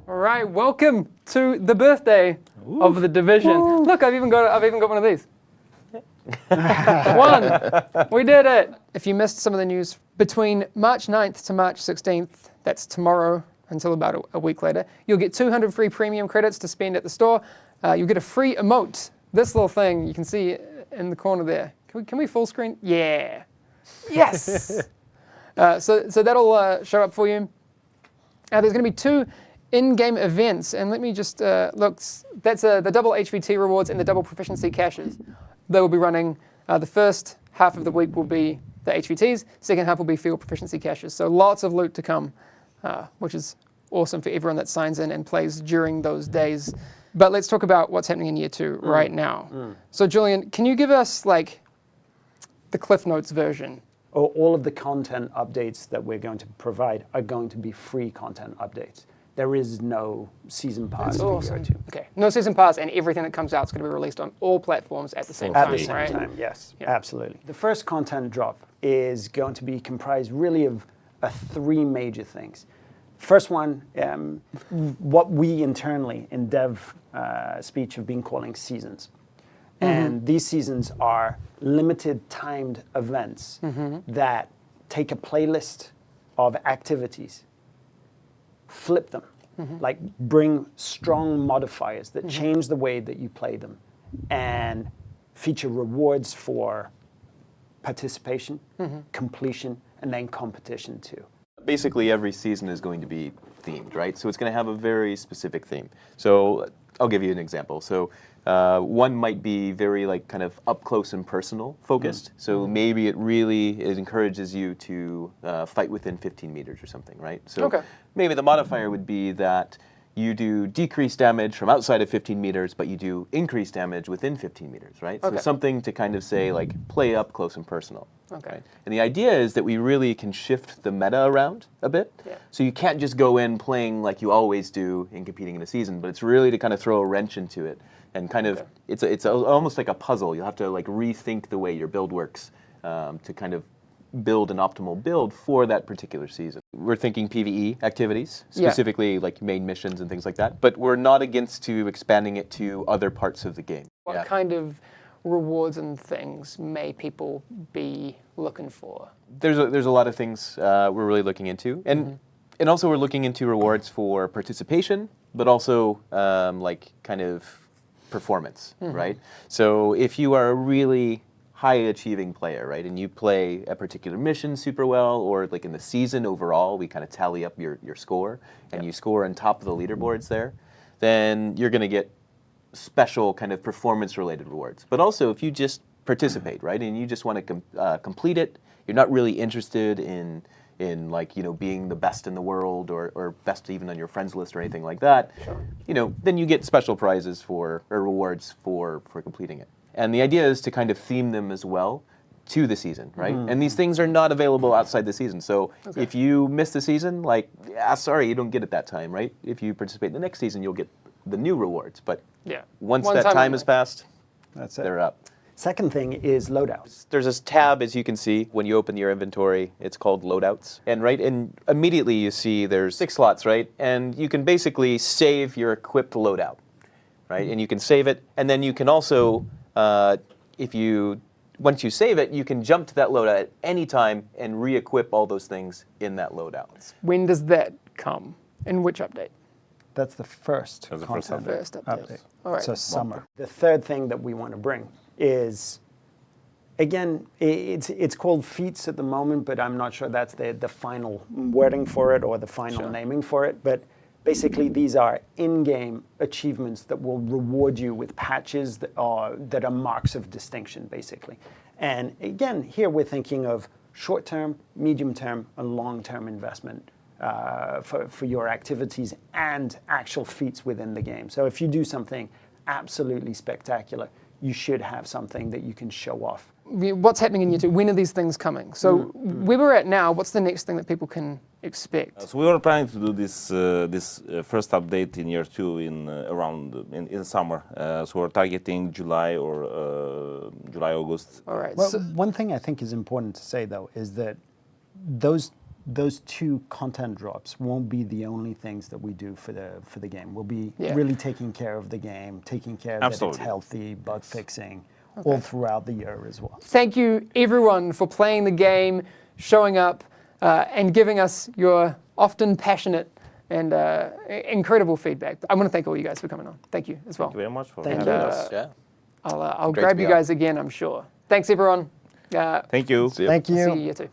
All right, welcome to the birthday of the Division. Ooh. Look, I've even got one of these. One, we did it. If you missed some of the news, between March 9th to March 16th, that's tomorrow until about a week later, you'll get 200 free premium credits to spend at the store. You'll get a free emote. This little thing you can see in the corner there. Can we full screen? Yeah. Yes. So that'll show up for you. There's going to be 2 in-game events, and let me just look. That's the double HVT rewards and the double proficiency caches. They will be running. The first half of the week will be the HVTs. Second half will be field proficiency caches. So lots of loot to come, which is awesome for everyone that signs in and plays during those days. But let's talk about what's happening in year 2 right now. So Julian, can you give us like the Cliff Notes version? All of the content updates that we're going to provide are going to be free content updates. There is no season pass for year 2. Okay, no season pass, and everything that comes out is going to be released on all platforms at the same time, At the same time, yes, absolutely. The first content drop is going to be comprised really of 3 major things. First one, what we internally in dev speech have been calling seasons. And these seasons are limited timed events that take a playlist of activities, flip them, like bring strong modifiers that change the way that you play them, and feature rewards for participation, completion, and then competition too. Basically, every season is going to be themed, right? So it's going to have a very specific theme. So I'll give you an example. So one might be very like kind of up close and personal focused. So maybe it encourages you to fight within 15 meters or something, right? So maybe the modifier would be that you do decreased damage from outside of 15 meters, but you do increased damage within 15 meters, right? So something to kind of say like play up close and personal. Right? And the idea is that we really can shift the meta around a bit. So you can't just go in playing like you always do in competing in a season, but it's really to kind of throw a wrench into it and kind of, it's almost like a puzzle. You'll have to like rethink the way your build works to kind of build an optimal build for that particular season. We're thinking PvE activities, specifically like main missions and things like that, but we're not against to expanding it to other parts of the game. What kind of rewards and things may people be looking for? There's a lot of things we're really looking into, and also we're looking into rewards for participation, but also like kind of performance, right? So if you are a really high achieving player, right, and you play a particular mission super well, or like in the season overall, we kind of tally up your score, and you score on top of the leaderboards there, then you're going to get special kind of performance-related rewards. But also, if you just participate, right, and you just want to complete it, you're not really interested in like, you know, being the best in the world or best even on your friends list or anything like that, you know, then you get special prizes or rewards for completing it. And the idea is to kind of theme them as well to the season, right? And these things are not available outside the season. So if you miss the season, like, sorry, you don't get it that time, right? If you participate in the next season, you'll get the new rewards. But once that time has passed, they're up. Second thing is loadouts. There's this tab, as you can see, when you open your inventory, it's called loadouts. And immediately you see there's 6 slots, right? And you can basically save your equipped loadout, right? And you can save it, and then you can also, once you save it, you can jump to that loadout at any time and re-equip all those things in that loadout. When does that come? In which update? That's the first update. All right. So summer. The third thing that we want to bring is, again, it's called feats at the moment, but I'm not sure that's the final wording for it or the final naming for it. But basically, these are in-game achievements that will reward you with patches that are marks of distinction, basically. And again, here we're thinking of short-term, medium-term, and long-term investment for your activities and actual feats within the game. So if you do something absolutely spectacular, you should have something that you can show off. What's happening in year 2? When are these things coming? So where we're at now, what's the next thing that people can expect? So we were planning to do this first update in year 2 in summer. So we're targeting July or July, August. All right. Well, one thing I think is important to say though is that those those 2 content drops won't be the only things that we do for the game. We'll be really taking care of the game, taking care that it's healthy, bug fixing, all throughout the year as well. Thank you, everyone, for playing the game, showing up, and giving us your often passionate and incredible feedback. I want to thank all you guys for coming on. Thank you as well. Thank you very much for Thank having you. us. Yeah. I'll Great grab to be you on. guys again, I'm sure. Thanks, everyone. Thank you. See ya. Thank you. See you too.